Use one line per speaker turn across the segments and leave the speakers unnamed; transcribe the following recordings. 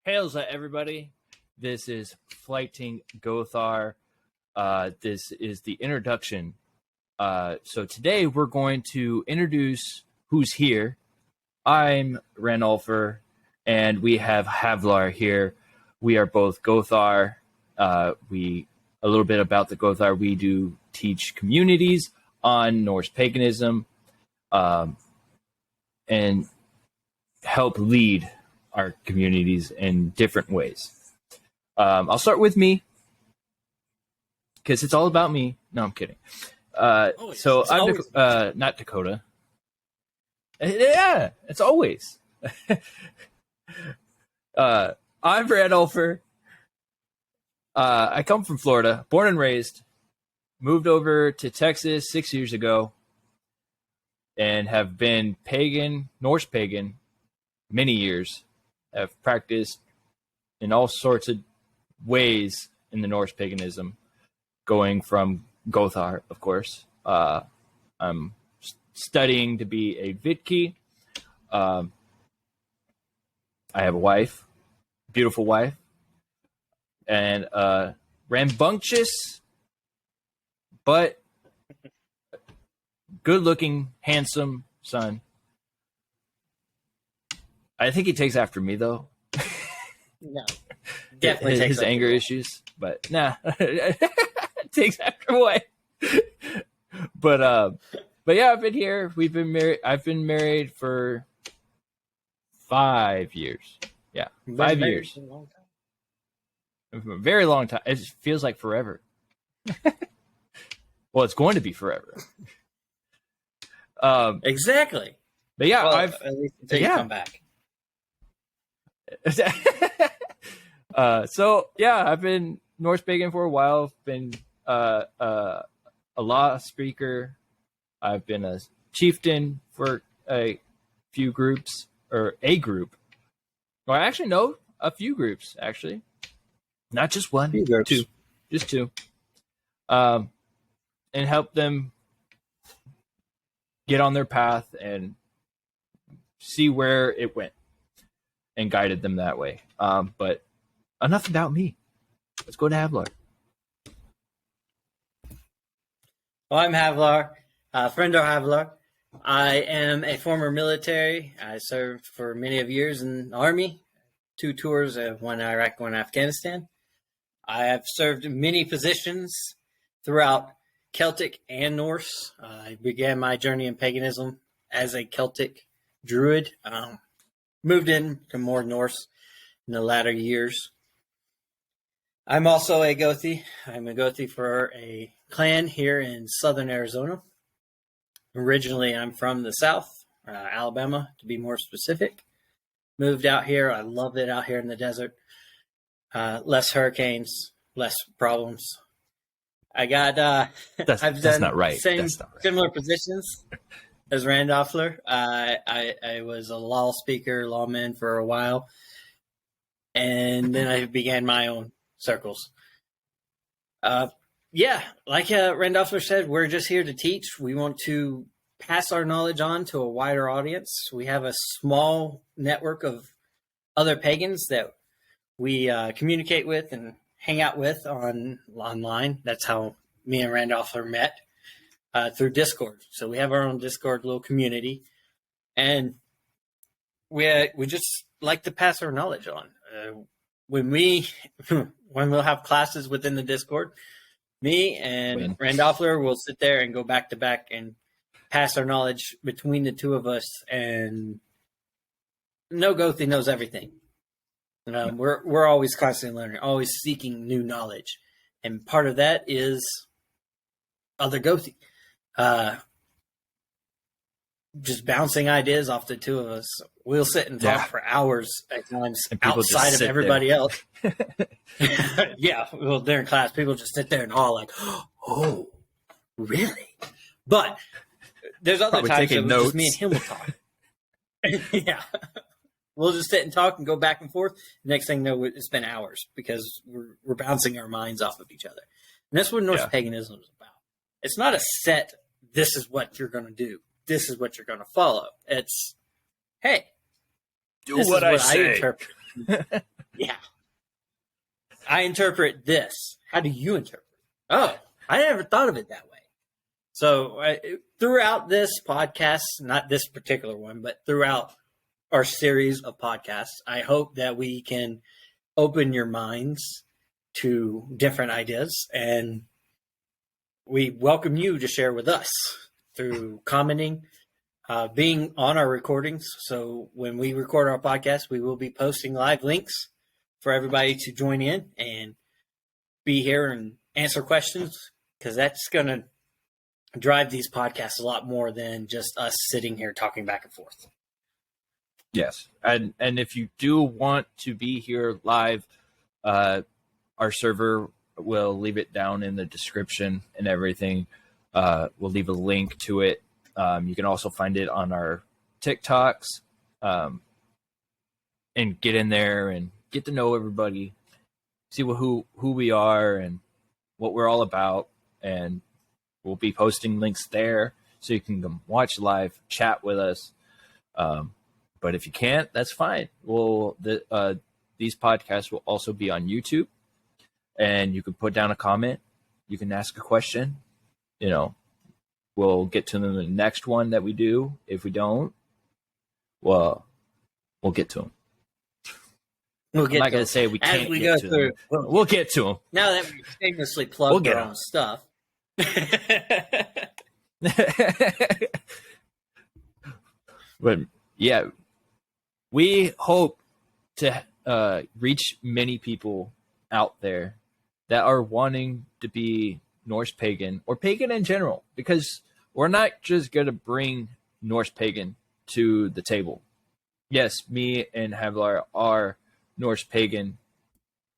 Hails everybody. This is Flighting Gothar. This is the introduction. So today we're going to introduce who's here. I'm Randolpher, and we have Havlar here. We are both Gothar. A little bit about the Gothar. We do teach communities on Norse paganism, and help lead our communities in different ways. I'll start with me because it's all about me. No, I'm kidding. So I'm not Dakota. Yeah, it's always. I'm Randolpher. I come from Florida, born and raised, moved over to Texas 6 years ago, and have been Norse pagan, many years. Have practiced in all sorts of ways in the Norse paganism, going from Gothar, of course. I'm studying to be a Vitki. I have a wife, beautiful wife, and a rambunctious but good-looking, handsome son. I think he takes after me, though.
No, definitely takes
his anger issues, but nah, takes after what? But yeah, I've been here. We've been married. I've been married for 5 years. Yeah, 5 years. A very long time. It feels like forever. Well, it's going to be forever.
Exactly.
But yeah,
well, at least until you come back.
So yeah, I've been Norse pagan for a while. I've been a law speaker. I've been a chieftain for a few groups, or a group. Well, I actually know a few groups, actually. Not just one, two. Just two. And help them get on their path and see where it went, and guided them that way. But enough about me. Let's go to Havlar.
Well, I'm Havlar, Friendo Havlar. I am a former military. I served for many of years in the Army, 2 tours, one in Iraq, one in Afghanistan. I have served many positions throughout Celtic and Norse. I began my journey in paganism as a Celtic druid. Moved in to more Norse in the latter years. I'm also a Gothi. I'm a Gothi for a clan here in southern Arizona. Originally, I'm from the South, Alabama, to be more specific. Moved out here. I loved it out here in the desert. Less hurricanes, less problems. I got. I've done not right. Similar positions as Randolpher. I was a law speaker, lawman for a while, and then I began my own circles. Yeah, like Randolpher said, we're just here to teach. We want to pass our knowledge on to a wider audience. We have a small network of other pagans that we communicate with and hang out with online. That's how me and Randolpher met, through Discord. So we have our own Discord little community, and we just like to pass our knowledge on. When we'll have classes within the Discord, me and Randolpher will sit there and go back to back and pass our knowledge between the two of us. And no Gothi knows everything. We're always constantly learning, always seeking new knowledge, and part of that is other Gothi. Just bouncing ideas off the two of us. We'll sit and talk for hours at times outside of everybody else. Yeah, well, during class, people just sit there and all like, "Oh, really?" But there's other times that just me and him will talk. Yeah, we'll just sit and talk and go back and forth. Next thing you know, it's been hours because we're bouncing our minds off of each other. And that's what Norse paganism is about. It's not a set, this is what you're going to do. This is what you're going to follow. It's, hey,
do what I say.
interpret. Yeah. I interpret this. How do you interpret? Oh, I never thought of it that way. So throughout this podcast, not this particular one, but throughout our series of podcasts, I hope that we can open your minds to different ideas, and we welcome you to share with us through commenting, being on our recordings. So when we record our podcast, we will be posting live links for everybody to join in and be here and answer questions, because that's going to drive these podcasts a lot more than just us sitting here talking back and forth.
Yes. And if you do want to be here live, our server will leave it down in the description and everything. We'll leave a link to it. You can also find it on our TikToks, and get in there and get to know everybody, see who we are and what we're all about. And we'll be posting links there so you can come watch live, chat with us. But if you can't, that's fine. These podcasts will also be on YouTube, and you can put down a comment. You can ask a question. We'll get to them in the next one that we do. If we don't, well, we'll get to them. I'm not going to say we can't get to them. We'll get to them.
Now that we've shamelessly plugged our own stuff.
But yeah, we hope to reach many people out there that are wanting to be Norse pagan or pagan in general, because we're not just going to bring Norse pagan to the table. Yes, me and Havlar are Norse pagan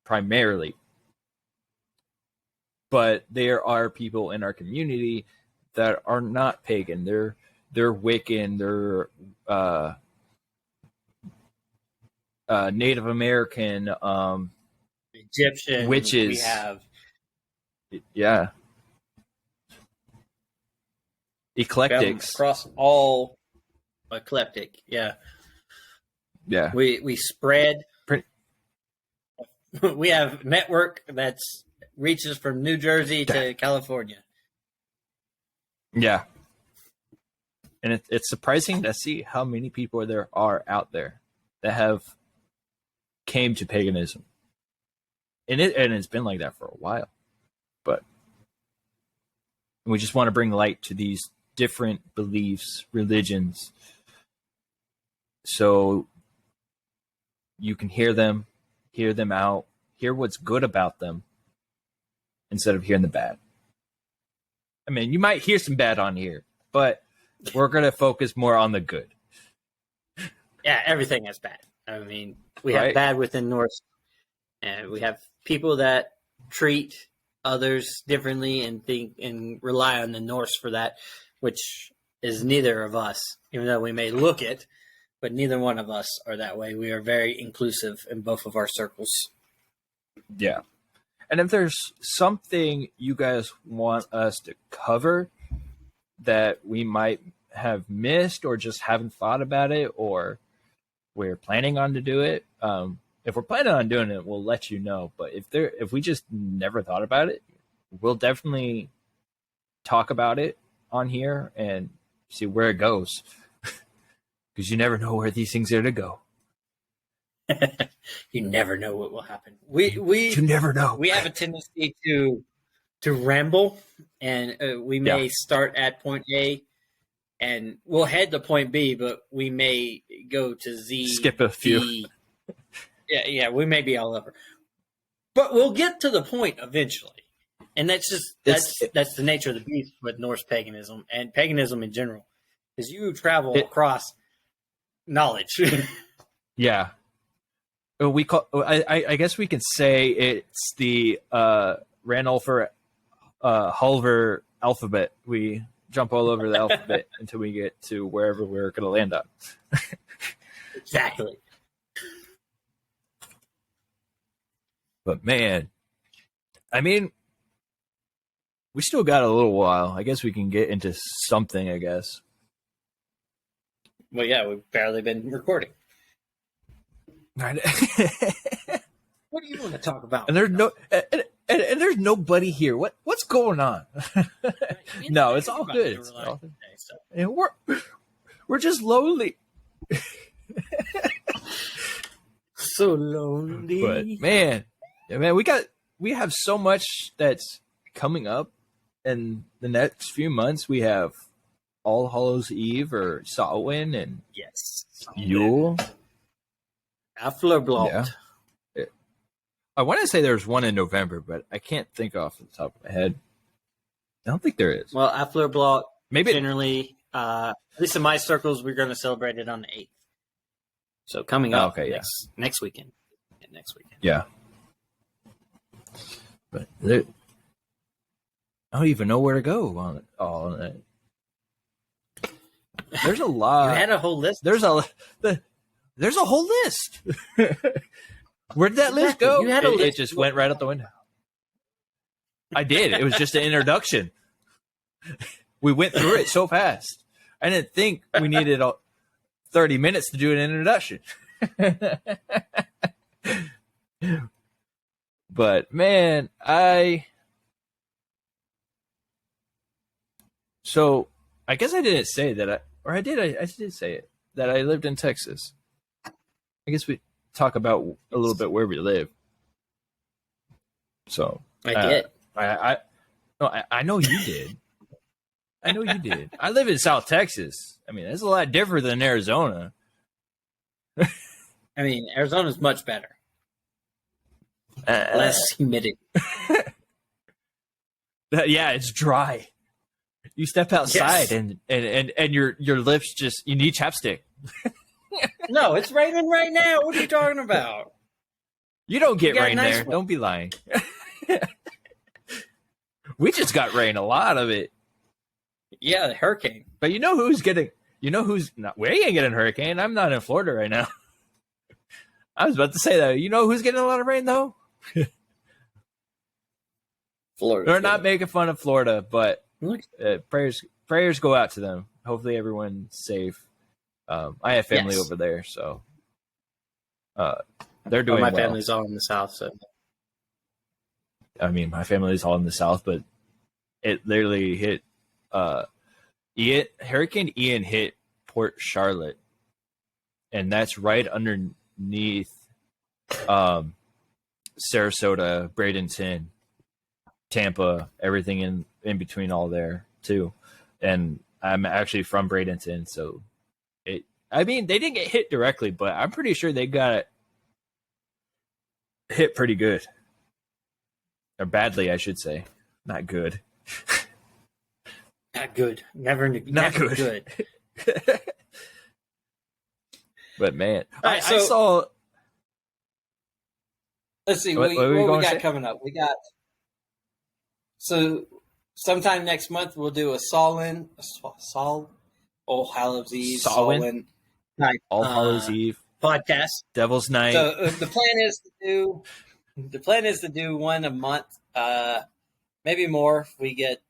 primarily, but there are people in our community that are not pagan. They're Wiccan, they're Native American,
Egyptian,
witches.
We have,
yeah, eclectics
across all eclectic. Yeah. We spread. We have a network that reaches from New Jersey to California.
Yeah. And it's surprising to see how many people there are out there that have came to paganism. And it's been like that for a while. But we just want to bring light to these different beliefs, religions, so you can hear them out, hear what's good about them instead of hearing the bad. I mean, you might hear some bad on here, but we're going to focus more on the good.
Yeah, everything is bad. I mean, we have bad within Norse, and we have people that treat others differently and think and rely on the Norse for that, which is neither of us, even though we may look it, but neither one of us are that way. We are very inclusive in both of our circles.
Yeah. And if there's something you guys want us to cover that we might have missed or just haven't thought about it, or we're planning on to do it, if we're planning on doing it, we'll let you know. But if we just never thought about it, we'll definitely talk about it on here and see where it goes. Because you never know where these things are to go.
You never know what will happen. You
never know.
We have a tendency to ramble, and we may start at point A, and we'll head to point B, but we may go to Z.
Skip a few.
Yeah, we may be all over, but we'll get to the point eventually. And that's the nature of the beast with Norse paganism and paganism in general, is you travel across knowledge.
Yeah. I guess we can say it's the Ranulfer Hulver alphabet. We jump all over the alphabet until we get to wherever we're going to land on.
Exactly.
But man, I mean, we still got a little while. I guess we can get into something, I guess.
Well, yeah, we've barely been recording. What do you want to talk about?
And there's and there's nobody here. What's going on? No, it's all good. It's all good. And we're just lonely.
So lonely.
But man, we have so much that's coming up in the next few months. We have All Hallows Eve or Samhain and
Yes,
Yule.
Aflerblatt.
Yeah. I want to say there's one in November, but I can't think off the top of my head. I don't think there is.
Well, Aflerblatt,
Maybe
generally, at least in my circles, we're going to celebrate it on the 8th. So coming up next weekend. Yeah, next weekend.
Yeah. But I don't even know where to go on it. There's a lot.
You had a whole list.
There's a whole list. Where did that list go?
You had a list.
It just went right out the window. I did. It was just an introduction. We went through it so fast. I didn't think we needed 30 minutes to do an introduction. But man, so I guess I didn't say that I did say it, that I lived in Texas. I guess we talk about a little bit where we live. So
I did.
I know you did. I know you did. I live in South Texas. I mean, that's a lot different than Arizona.
I mean, Arizona's much better. Less humidity.
Yeah, it's dry. You step outside and your lips just, you need chapstick.
No, it's raining right now. What are you talking about?
You don't get rain
nice
there.
one.
Don't be lying. We just got rain, a lot of it.
Yeah, the hurricane.
But you know who's not, we ain't getting a hurricane. I'm not in Florida right now. I was about to say that. You know who's getting a lot of rain though?
Florida.
We're not making fun of Florida, but prayers go out to them. Hopefully everyone's safe. I have family over there, so they're doing
my
well.
family's all in the South, so
I mean, my family's all in the South, but it literally hit Hurricane Ian hit Port Charlotte, and that's right underneath Sarasota, Bradenton, Tampa, everything in between all there too. And I'm actually from Bradenton, so they didn't get hit directly, but I'm pretty sure they got hit pretty good. Or badly, I should say. Not good.
not good. Never good.
But man,
right,
I saw.
Let's see
what
we got coming up. We got sometime next month we'll do a All Hallows Eve,
Samhain? All Hallows Eve
podcast,
Devil's Night.
So the plan is to do one a month, maybe more if we get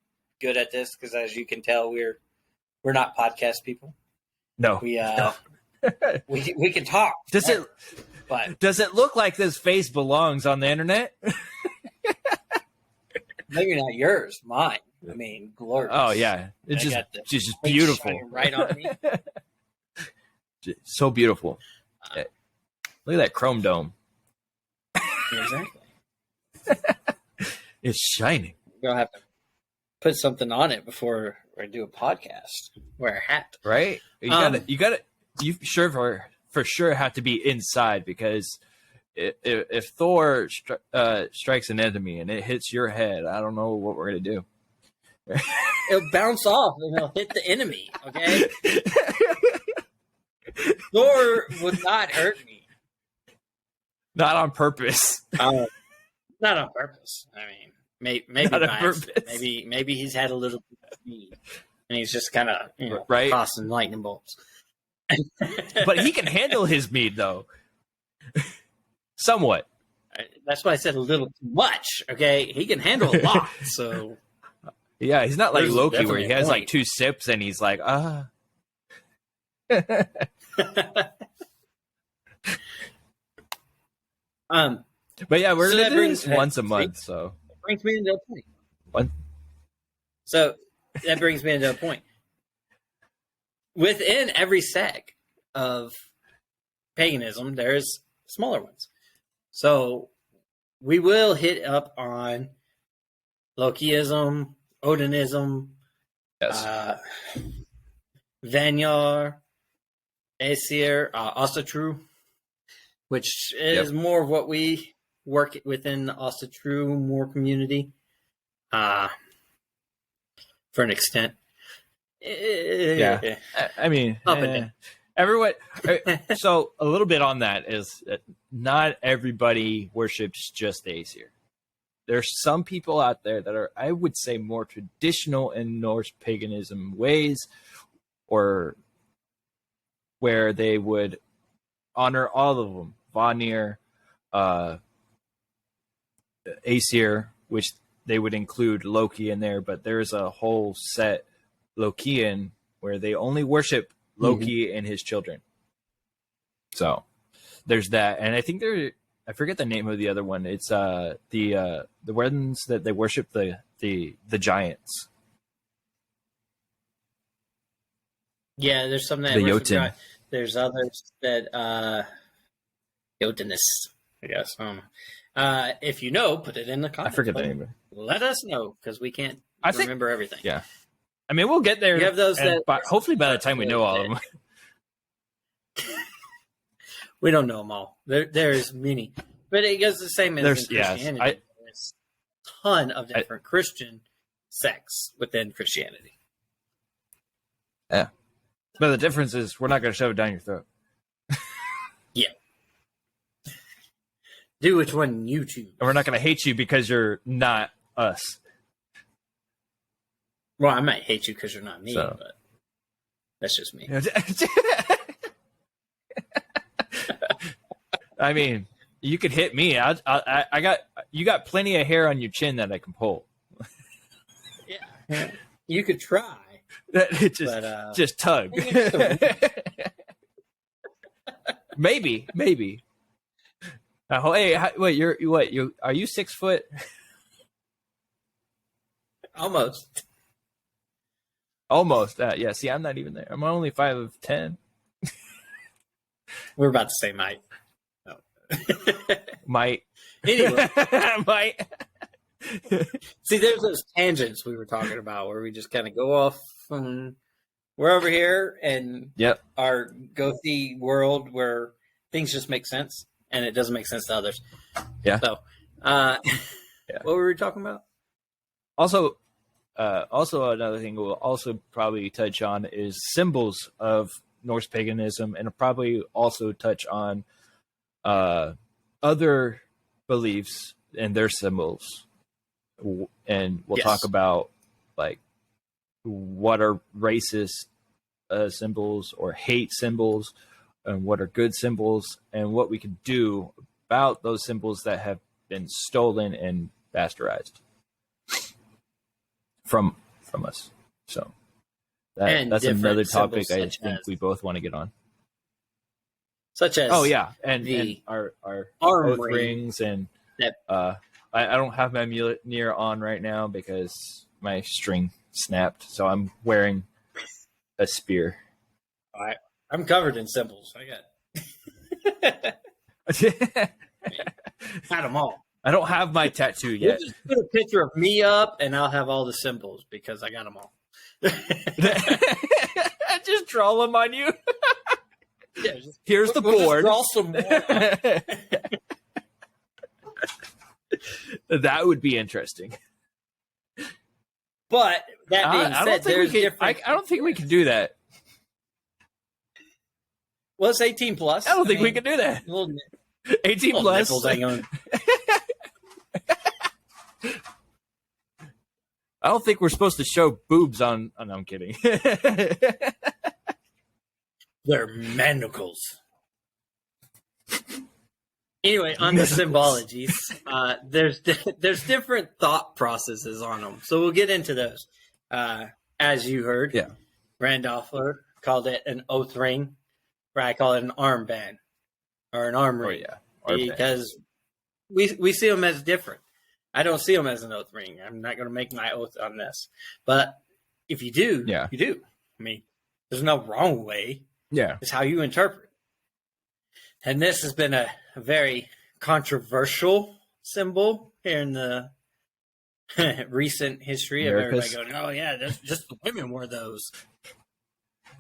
good at this. Because as you can tell, we're not podcast people.
No,
we can talk.
Does it look like this face belongs on the internet?
Maybe not yours, mine. I mean, glorious.
Oh yeah, it's just beautiful,
right on me.
So beautiful. Look at that chrome dome.
Exactly.
It's shining.
We're gonna have to put something on it before I do a podcast. Wear a hat,
right? You for sure have to be inside, because if Thor strikes an enemy and it hits your head, I don't know what we're gonna do.
It'll bounce off and it'll hit the enemy. Okay. Thor would not hurt me.
Not on purpose.
Not on purpose. I mean, maybe
not on purpose.
Maybe he's had a little speed and he's just kind of
right,
tossing lightning bolts.
But he can handle his mead though, somewhat.
That's why I said a little too much. Okay, he can handle a lot. So
yeah, he's not like Loki where he has
point.
like 2 sips and he's like But yeah, we're
So
gonna
that
do
brings-
this once a month. So
brings me into a point.
What?
So that brings me into a point. Within every sect of paganism, there's smaller ones. So we will hit up on Lokiism, Odinism,
yes,
Vanyar, Aesir, Asatru, which is more of what we work within the Asatru more community, for an extent.
yeah. I mean,
Up and down.
everyone. So a little bit on that is that not everybody worships just Aesir. There's some people out there that are, I would say, more traditional in Norse paganism ways, or where they would honor all of them. Vanir, Aesir, which they would include Loki in there, but there's a whole set Lokian where they only worship Loki and his children. So there's that, and I think I forget the name of the other one. It's the ones that they worship the giants.
Yeah, there's some that
The
worship
Jotun.
God. There's others that Jotunists, I guess. I don't know. If you know, put it in the
I
comments.
forget the name of it.
Let us know because we can't
I think-
remember everything.
Yeah. I mean, we'll get there.
You have those
and
that-
hopefully by the time we know all of them.
We don't know them all. There's many, but it goes the same as
There's-
in
yes,
Christianity. There's a ton of different Christian sects within Christianity.
Yeah. But the difference is we're not going to shove it down your throat.
Do which one you choose.
And we're not going to hate you because you're not us.
Well, I might hate you because you're not me,
So.
but that's just me.
I mean, you could hit me. You got plenty of hair on your chin that I can pull.
Yeah, you could try.
Just tug. maybe. Hey, wait, you are you 6 foot?
Almost.
Almost. Yeah. See, I'm not even there. I'm only 5'10".
We're about the same height. No.
Might.
Anyway,
Might.
see, there's those tangents we were talking about where we just kind of go off. We're over here in
Yep.
our Gothi world where things just make sense and it doesn't make sense to others.
Yeah.
So,
Yeah.
what were we talking about?
Also another thing we'll also probably touch on is symbols of Norse paganism, and probably also touch on other beliefs and their symbols. And we'll talk about like what are racist symbols or hate symbols, and what are good symbols, and what we can do about those symbols that have been stolen and bastardized from us. So that's another
different
topic
symbols
I
such
think
as-
we both want to get on.
Such as
and our
arm
oath
ring
rings, and
that-
I don't have my Mjolnir on right now because my string snapped, so I'm wearing a spear.
I'm covered in symbols. I got them all.
I don't have my tattoo
We'll
yet.
just put a picture of me up, and I'll have all the symbols because I got them all.
Just draw them on you.
Yeah,
Here's the
we'll
board.
Just draw some more.
That would be interesting.
But that being
I
said,
don't think
there's
we can.
different.
I don't think we can do that.
Well, it's 18 plus.
I don't think we can do that.
Little,
18
little
plus.
nipples ain't gonna-
I don't think we're supposed to show boobs on. Oh, no, I'm kidding.
They're manacles. Anyway, on the symbologies, there's different thought processes on them, so we'll get into those. As you heard,
Yeah.
Randolpher called it an oath ring, where I call it an armband or an arm
Oh
ring,
yeah. Or
because we see them as different. I don't see them as an oath ring. I'm not going to make my oath on this. But if you do, you do. I mean, there's no wrong way.
Yeah.
It's how you interpret. And this has been a very controversial symbol here in the recent history of everybody going, oh, yeah, just the women wore those.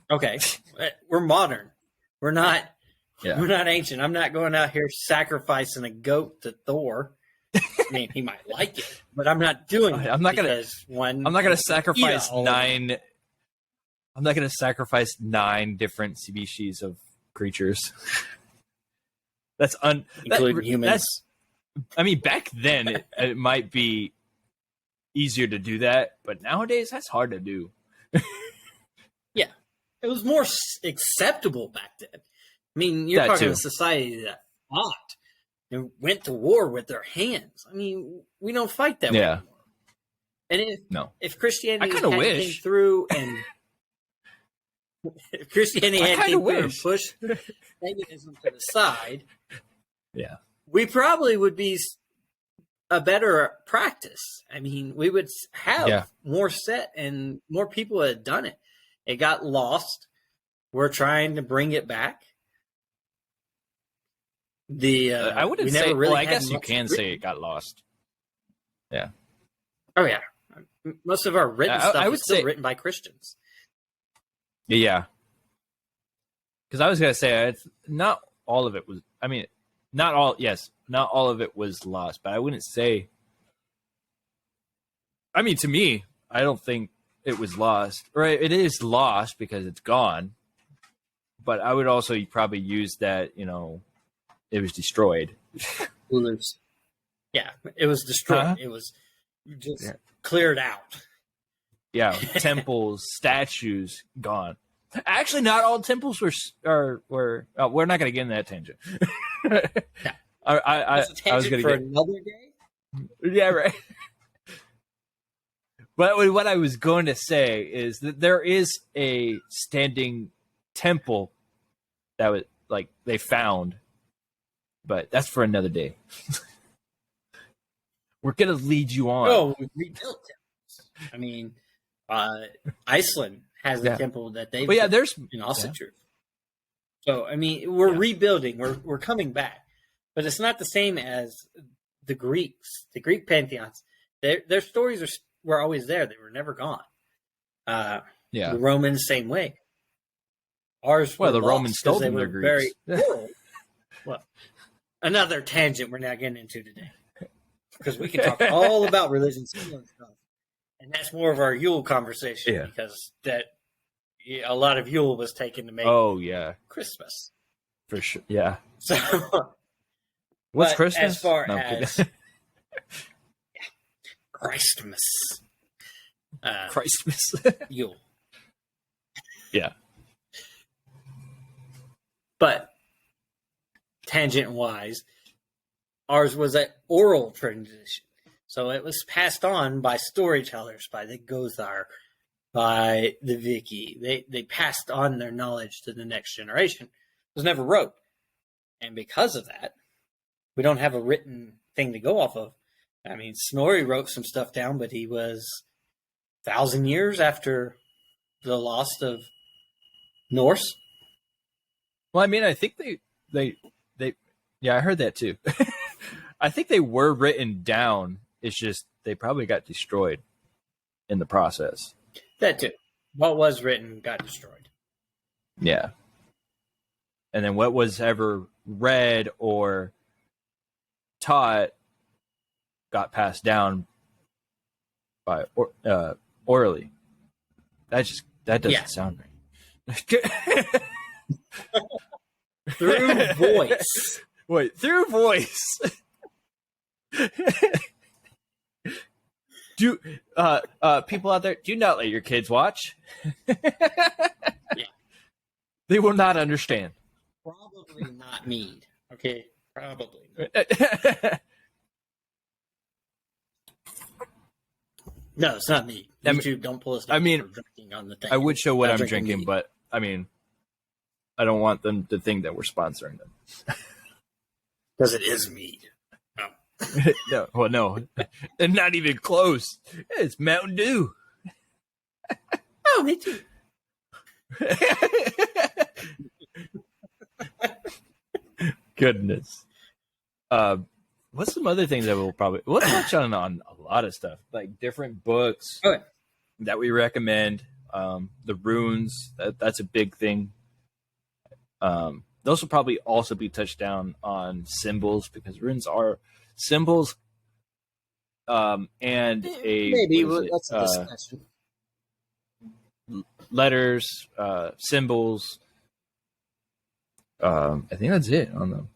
Okay. We're modern. We're not ancient. I'm not going out here sacrificing a goat to Thor. I mean, he might like it, but I'm not doing it.
I'm not gonna sacrifice nine. I'm not gonna sacrifice 9 different species of creatures. That's
including humans.
I mean, back then it might be easier to do that, but nowadays that's hard to do.
Yeah, it was more acceptable back then. I mean, you're talking a society that fought and went to war with their hands. I mean, we don't fight that way anymore. And if Christianity came through and if Christianity had came through and pushed paganism to the side, we probably would be a better practice. I mean, we would have more set and more people had done it. It got lost. We're trying to bring it back.
I wouldn't say. Well, I guess you can say it got lost. Yeah.
Oh yeah. Most of our written stuff is still written by Christians.
Yeah. Because I was gonna say not all of it was. I mean, not all. Yes, not all of it was lost, but I wouldn't say. I mean, to me, I don't think it was lost. Right? It is lost because it's gone. But I would also probably use that. It was destroyed.
Yeah, it was destroyed. It was just cleared out.
Yeah, temples, statues, gone. Actually, not all temples were. We're not going to get in that tangent. I was going to get
another day.
Yeah, right. But what I was going to say is that there is a standing temple that was they found. But that's for another day. We're going to lead you on.
Oh, we rebuilt temples. I mean, Iceland has a temple that they've built in Ossetru. So, I mean, we're rebuilding. We're coming back. But it's not the same as the Greeks. The Greek pantheons, their stories were always there. They were never gone. The Romans, same way. Ours were
the Romans stole them, the Greeks.
Very cool. Well, another tangent we're not getting into today, because we can talk all about religion and stuff, and that's more of our Yule conversation because a lot of Yule was taken to make Christmas
for sure. Yeah.
So
what's Christmas?
As far as Christmas,
Christmas,
Yule.
Yeah.
But tangent wise, ours was an oral tradition. So it was passed on by storytellers, by the Gothar, by the Viki. They passed on their knowledge to the next generation. It was never wrote. And because of that, we don't have a written thing to go off of. I mean, Snorri wrote some stuff down, but he was 1,000 years after the loss of Norse.
Well, I mean, I think they I heard that too. I think they were written down. It's just they probably got destroyed in the process.
That too. What was written got destroyed.
Yeah. And then what was ever read or taught got passed down by orally. That doesn't sound right.
Through voice.
Wait, through voice. Do people out there, do not let your kids watch. They will not understand.
Probably not mead. Okay, probably. No, it's not mead. YouTube, don't pull us down for drinking on the thing.
I would show what I'm drinking, but I mean, I don't want them to think that we're sponsoring them.
Because it is mead. Oh.
No, well, no, and not even close. It's Mountain Dew.
Oh, me too.
Goodness. What's some other things that we'll touch on a lot of stuff, like different books
Okay.
that we recommend. The runes, that's a big thing. Those will probably also be touched down on symbols, because runes are symbols. And
maybe that's a discussion.
Letters, symbols. I think that's it on them.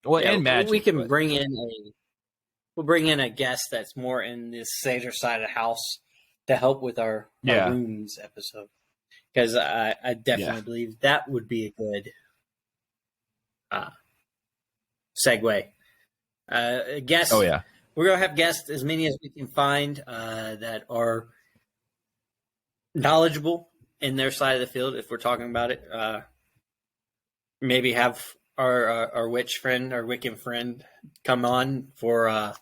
Well,
Yeah,
and magic.
We can bring in a guest that's more in this Seder side of the house to help with our runes episode, because I definitely believe that would be a good segue. Guests.
Oh yeah,
we're gonna have guests, as many as we can find that are knowledgeable in their side of the field. If we're talking about it, maybe have our witch friend, our Wiccan friend, come on for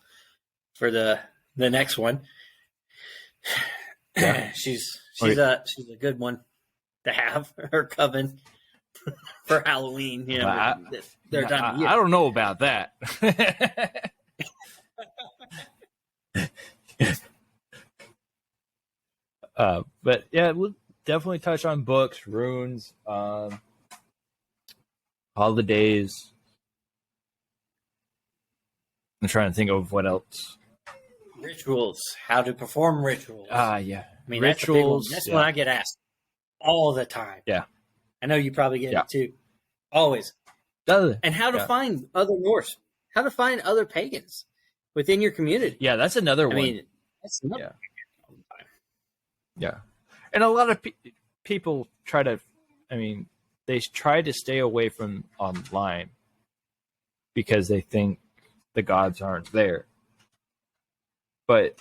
the next one.
Yeah.
she's a good one to have, her coven for Halloween. You know, their time of year.
I don't know about that. But yeah, we'll definitely touch on books, runes, holidays. I'm trying to think of what else.
Rituals, how to perform rituals.
Yeah.
I mean,
rituals.
That's what I get asked all the time.
Yeah.
I know you probably get it too. Always. And how to find other Norse, how to find other pagans within your community.
Yeah, that's another one.
I mean, that's another
Yeah. And a lot of people try to, they try to stay away from online because they think the gods aren't there. But,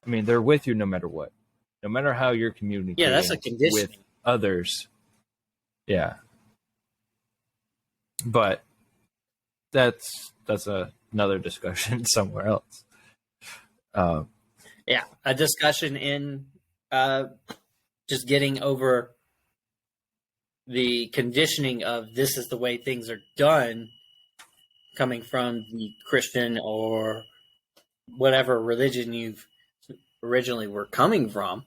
they're with you no matter what. No matter how you're communicating
that's a condition
with others. Yeah. But that's another discussion somewhere else.
A discussion in just getting over the conditioning of this is the way things are done, coming from the Christian or whatever religion you've originally were coming from,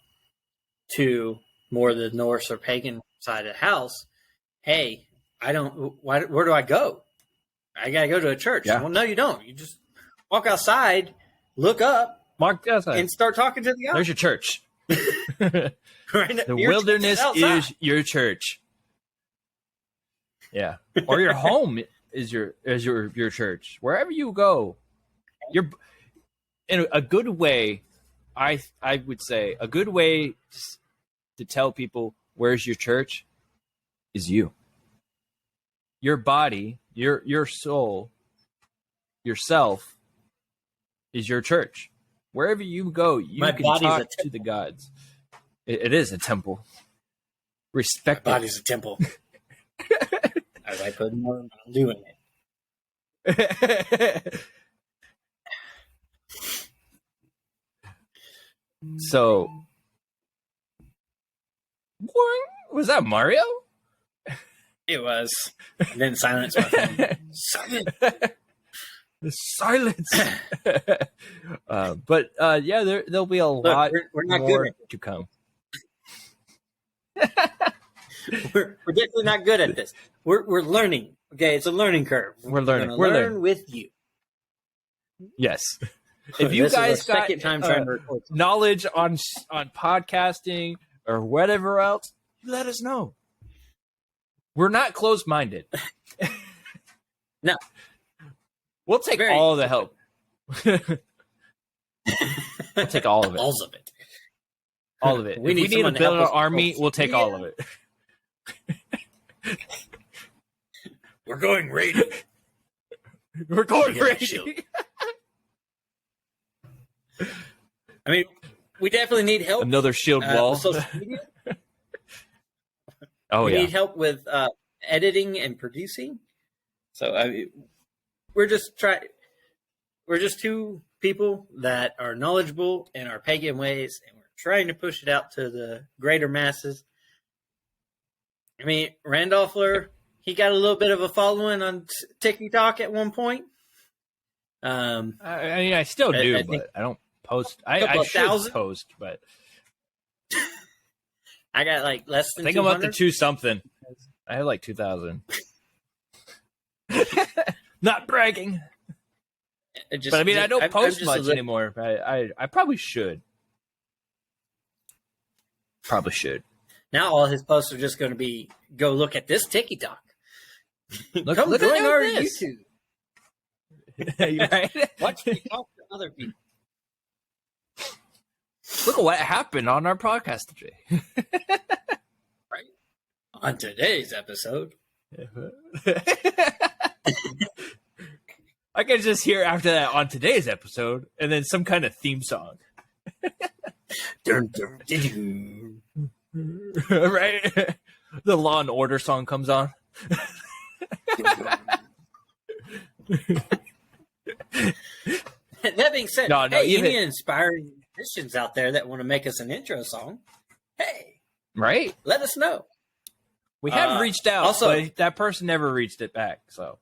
to more the Norse or pagan side of the house. Hey, where do I go? I got to go to a church.
Yeah.
Well, no, you don't. You just walk outside, look up, and start talking to the God.
There's your church.
Right?
The wilderness is your church. Yeah. Or your home is your church. Wherever you go, you're in a good way. I would say a good way to tell people where's your church is you. Your body, your soul, yourself is your church. Wherever you go, you can talk to the gods. It is a temple. Respect
My body's a temple. As I put more, I'm doing it.
So, was that Mario?
It was. And then silence my phone. Silence.
The silence. But there'll be a lot
we're not
more
good
to come.
We're definitely not good at this. We're learning. Okay, it's a learning curve.
We're learning.
We're learning with you.
Yes. If you guys got
second time trying to record
knowledge on podcasting or whatever else, let us know. We're not closed-minded.
No.
We'll take all the help. We'll take all of it.
All of it.
All of it. We need to build an army, we'll take all of it.
We're going raiding.
We're going raiding.
I mean, we definitely need help.
Another shield wall.
With social media.
We
need help with editing and producing. So we're just two people that are knowledgeable in our pagan ways, and we're trying to push it out to the greater masses. I mean, Randolphler, he got a little bit of a following on TikTok at one point.
I mean, I still do, but I don't post. I should post, but
I got like less than.
I think I'm up to 2 something. I have like 2,000. Not bragging. But I mean, I don't post much anymore. I probably should. Probably should.
Now all his posts are just going to be, go look at this TikTok. Come
look
join our
this.
YouTube.
Right?
Watch me talk to other people.
Look at what happened on our podcast today.
Right? On today's episode.
I can just hear after that on today's episode, and then some kind of theme song.
Dun, dun, dun,
Right? The Law and Order song comes on.
That being said,
no,
any inspiring musicians out there that want to make us an intro song, hey,
right?
Let us know.
We have reached out, also, but that person never reached it back. So,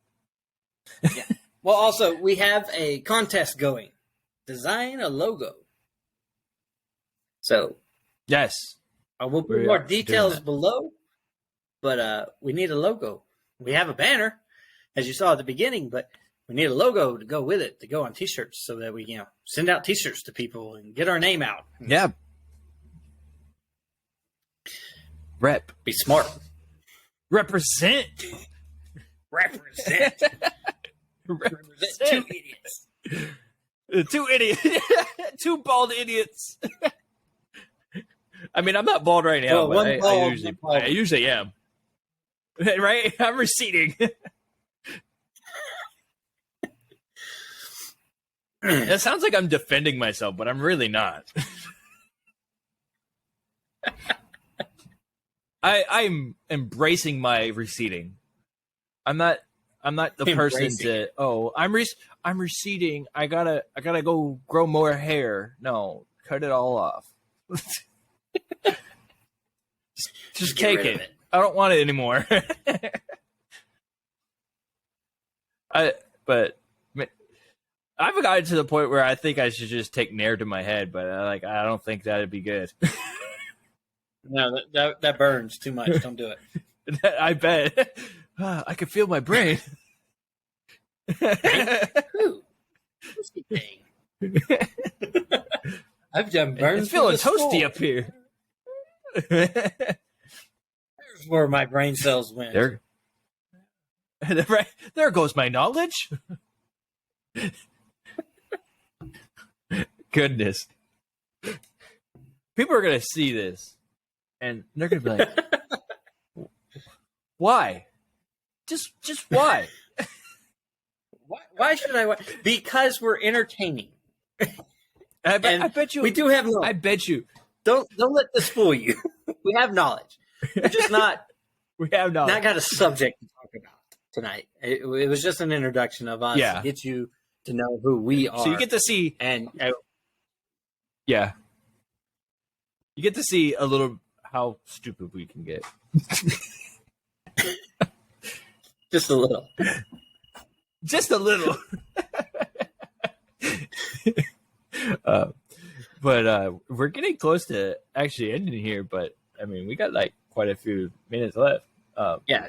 yeah. Well, also we have a contest going. Design a logo. So,
yes,
I will put more details below. But we need a logo. We have a banner, as you saw at the beginning, but we need a logo to go with it, to go on T-shirts, so that we, send out T-shirts to people and get our name out.
Yeah. Rep.
Be smart.
Represent.
Represent. Represent 2 idiots.
2 idiots. 2 bald idiots. I mean, I'm not bald right now, but I usually am. Right? I'm receding. It sounds like I'm defending myself, but I'm really not. I'm embracing my receding. I'm not the person to I'm receding. I gotta go grow more hair. No, cut it all off. just take it. I don't want it anymore. But I've gotten to the point where I think I should just take Nair to my head, but I don't think that'd be good.
No, that burns too much. Don't do it.
I bet. I can feel my brain.
Ooh, I've done burns.
It's feeling toasty up here.
There's where my brain cells went.
There goes my knowledge. Goodness. People are going to see this, and they're going to be like, why? Just why?
Why should I watch? Because we're entertaining.
I bet you.
We do have knowledge.
I bet you.
Don't let this fool you. We have knowledge. We're just not.
We have knowledge.
Not got a subject to talk about tonight. It was just an introduction of us to get you to know who we are.
So you get to see,
and
you get to see a little how stupid we can get.
Just a little.
Just a little. But we're getting close to actually ending here. But I mean, we got like quite a few minutes left.
Yeah.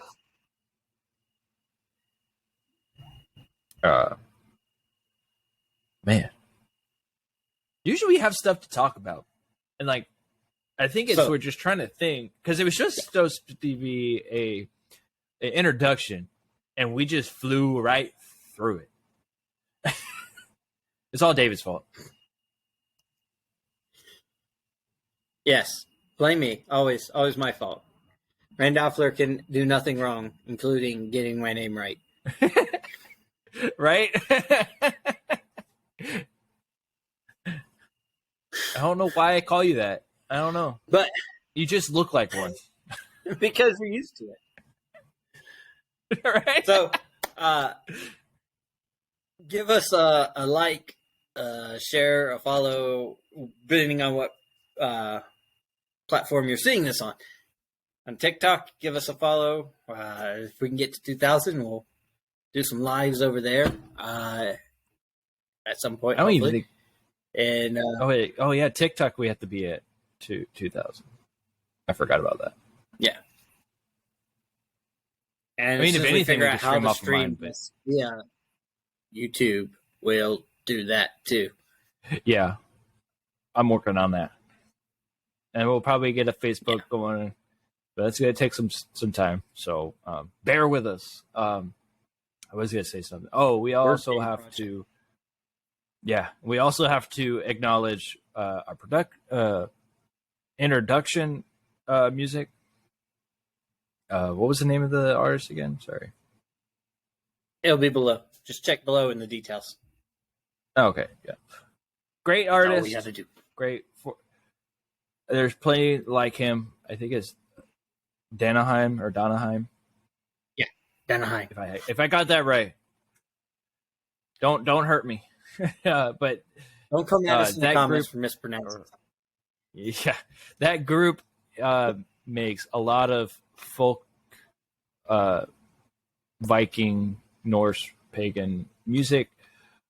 Man. Usually we have stuff to talk about, and like, I think we're just trying to think, because it was just supposed to be an introduction, and we just flew right through it. It's all David's fault.
Yes, blame me. Always my fault. Randolphler can do nothing wrong, including getting my name right.
Right? I don't know why I call you that. I don't know.
But
you just look like one.
Because we're used to it.
Right?
So, Give us a like, share, a follow, depending on what platform you're seeing this on. On TikTok, give us a follow. If we can get to 2,000, we'll do some lives over there at some point.
I don't
hopefully.
even think.
And
Oh yeah, TikTok. We have to be at 2,000. I forgot about that.
yeah. And
I mean, if anything,
figure
we
out
can
how
stream
to
off of
stream
mine, but
this, yeah, YouTube will do that too.
yeah, I'm working on that, and we'll probably get a Facebook going, but that's gonna take some time. So bear with us. I was gonna say something. Oh, we also have to. Yeah, we also have to acknowledge our introduction music. What was the name of the artist again? Sorry.
It'll be below. Just check below in the details.
Oh, okay, yeah. Great
That's
artist.
all we have to do.
Great. There's plenty like him. I think it's Danaheim.
Yeah, Danaheim.
If I got that right, don't hurt me. But
don't come at us in the comments for mispronouncing.
Yeah, that group makes a lot of folk, Viking, Norse, pagan music.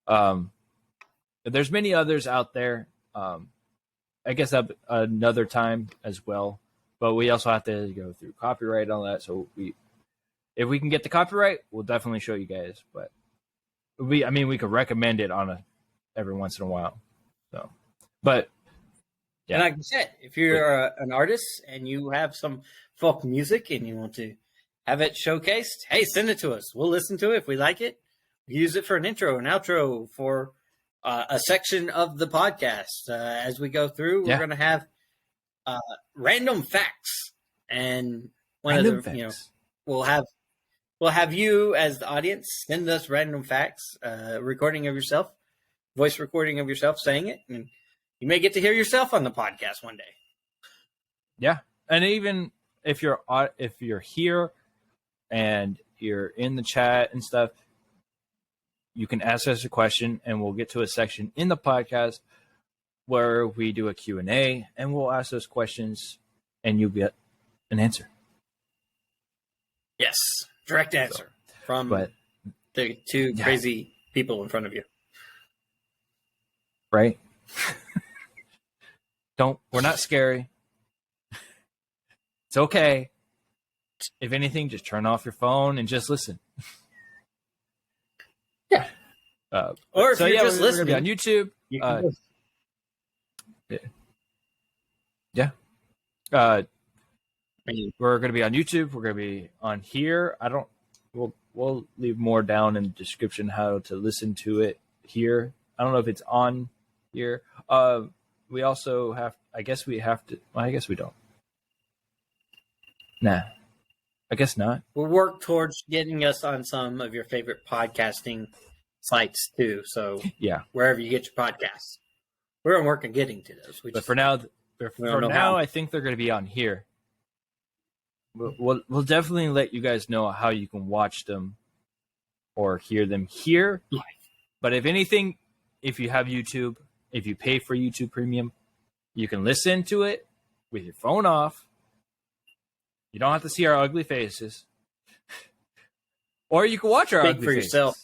There's many others out there. I guess another time as well. But we also have to go through copyright and all that. So if we can get the copyright, we'll definitely show you guys. But we could recommend it every once in a while. So, but yeah.
And like I said, if you're an artist and you have some folk music and you want to have it showcased, hey, send it to us. We'll listen to it if we like it. We use it for an intro, an outro, for a section of the podcast. As we go through, we're going to have random facts, and we'll have you as the audience send us random facts, recording of yourself, voice recording of yourself saying it, and you may get to hear yourself on the podcast one day.
Yeah, and even if you're here and you're in the chat and stuff, you can ask us a question, and we'll get to a section in the podcast where we do a Q&A, and we'll ask those questions, and you'll get an answer.
Yes, direct answer from the two crazy people in front of you.
Right? We're not scary. It's okay. If anything, just turn off your phone and just listen.
Yeah. Or if you're just listening
on YouTube. We're going to be on YouTube. We're going to be on here. We'll leave more down in the description how to listen to it here. I don't know if it's on here. We also have, I guess we have to, well, I guess we don't. Nah, I guess not.
We'll work towards getting us on some of your favorite podcasting sites too. So
yeah,
wherever you get your podcasts, we're going to work on getting to those.
But for now, I think they're going to be on here. We'll definitely let you guys know how you can watch them or hear them here.
Live.
But if anything, if you have YouTube, if you pay for YouTube Premium, you can listen to it with your phone off. You don't have to see our ugly faces. Or you can watch our ugly faces.
Yourself.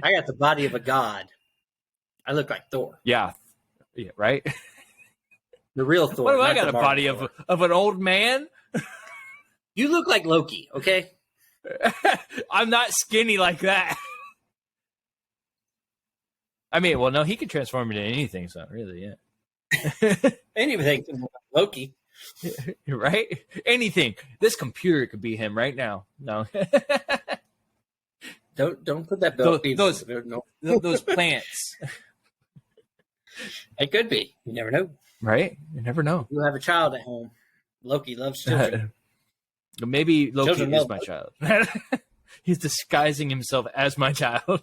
I got the body of a god. I look like Thor.
Yeah, right?
The real Thor.
What do I got, a body of an old man?
You look like Loki, okay?
I'm not skinny like that. I mean, well, no, he can transform into anything, so really, yeah.
Anything can look like Loki.
Right? Anything. This computer could be him right now. No.
Don't put that belt.
Those plants.
It could be. You never know.
Right? You never know.
You have a child at home. Loki loves children.
Maybe Loki is my child. He's disguising himself as my child.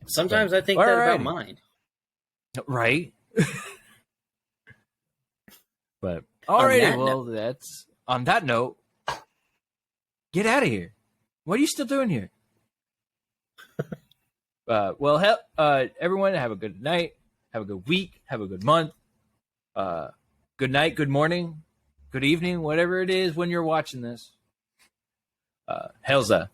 Sometimes I think that about mine.
Right? But alrighty, well, that's on that note. Get out of here. What are you still doing here? Well, everyone, have a good night, have a good week, have a good month. Good night, good morning, good evening, whatever it is when you're watching this. Helza.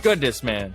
Goodness, man.